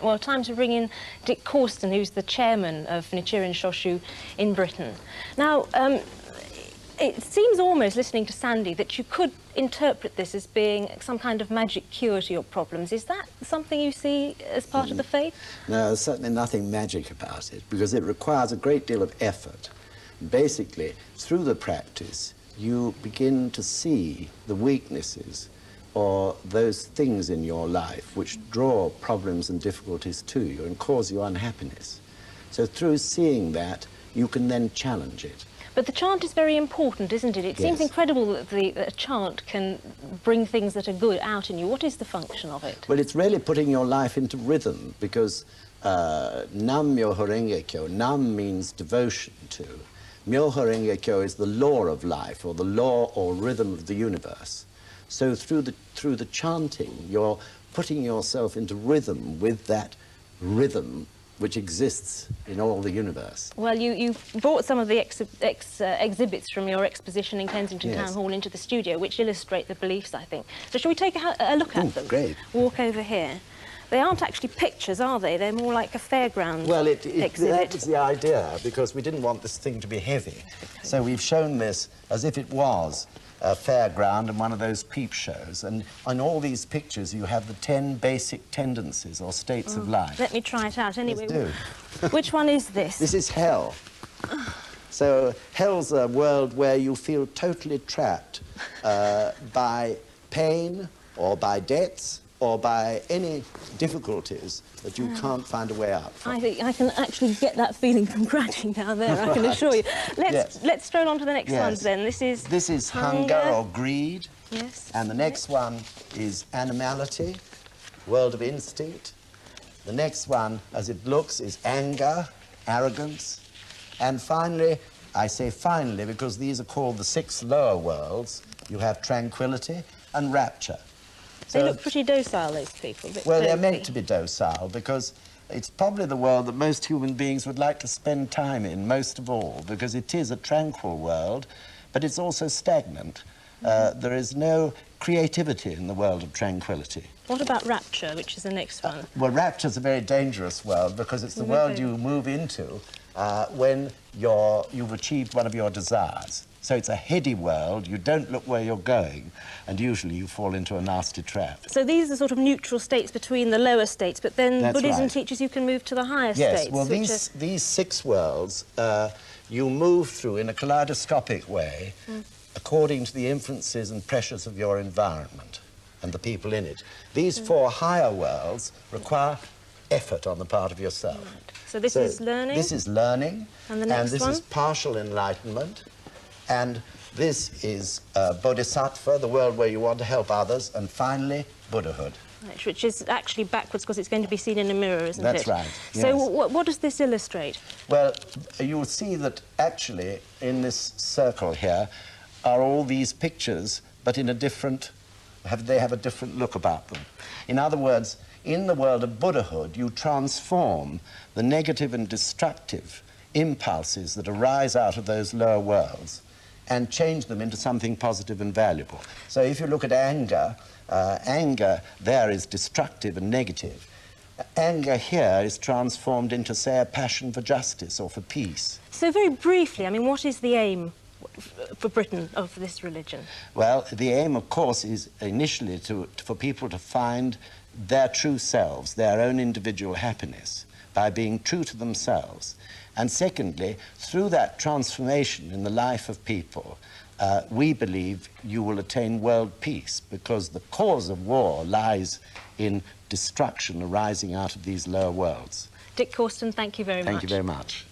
Well, time to bring in Dick Causton, who's the chairman of Nichiren Shoshu in Britain. Now, it seems almost, listening to Sandy, that you could interpret this as being some kind of magic cure to your problems. Is that something you see as part of the faith? No, there's certainly nothing magic about it, because it requires a great deal of effort. Basically, through the practice, you begin to see the weaknesses or those things in your life which draw problems and difficulties to you and cause you unhappiness. So through seeing that, you can then challenge it. But the chant is very important, isn't it? It seems incredible that a chant can bring things that are good out in you. What is the function of it? Well, it's really putting your life into rhythm, because Nam Myoho Renge Kyo, Nam means devotion to. Myoho Renge Kyo is the law of life, or the law or rhythm of the universe. So through the chanting, you're putting yourself into rhythm with that rhythm which exists in all the universe. Well, you brought some of the exhibits from your exposition in Kensington Town Hall into the studio, which illustrate the beliefs, I think. So shall we take a look at them? Great. Walk over here. They aren't actually pictures, are they? They're more like a fairground exhibit. That was the idea, because we didn't want this thing to be heavy. So we've shown this as if it was a fairground and one of those peep shows. And on all these pictures, you have the 10 basic tendencies or states of life. Let me try it out anyway. Let's do. Which one is this? This is hell. So hell's a world where you feel totally trapped by pain or by debts or by any difficulties that you can't find a way out from. I think I can actually get that feeling from crouching down there, I can assure you. Let's stroll on to the next ones then. This is hunger or greed. Yes. And the next one is animality, world of instinct. The next one, as it looks, is anger, arrogance. And finally, I say finally because these are called the 6 lower worlds, you have tranquility and rapture. They look pretty docile, those people. Well, they're meant to be docile, because it's probably the world that most human beings would like to spend time in, most of all, because it is a tranquil world, but it's also stagnant. There is no creativity in the world of tranquility. What about rapture, which is the next one? Well, rapture's a very dangerous world, because it's the world you move into when you've achieved one of your desires. So it's a heady world, you don't look where you're going, and usually you fall into a nasty trap. So these are sort of neutral states between the lower states, but then Buddhism teaches you can move to the higher states. Yes, well, these 6 worlds you move through in a kaleidoscopic way according to the influences and pressures of your environment and the people in it. These 4 higher worlds require effort on the part of yourself. Right. So this is learning? This is learning. And the next this one? is partial enlightenment. And this is bodhisattva, the world where you want to help others. And finally, Buddhahood. Right, which is actually backwards, because it's going to be seen in a mirror, isn't it? That's right, yes. So what does this illustrate? Well, you will see that actually in this circle here are all these pictures, but in a different... they have a different look about them. In other words, in the world of Buddhahood, you transform the negative and destructive impulses that arise out of those lower worlds and change them into something positive and valuable. So if you look at anger, anger there is destructive and negative. Anger here is transformed into, say, a passion for justice or for peace. So very briefly, I mean, what is the aim for Britain of this religion? Well, the aim, of course, is initially for people to find their true selves, their own individual happiness, by being true to themselves. And secondly, through that transformation in the life of people, we believe you will attain world peace, because the cause of war lies in destruction arising out of these lower worlds. Dick Causton, thank you very much. Thank you very much.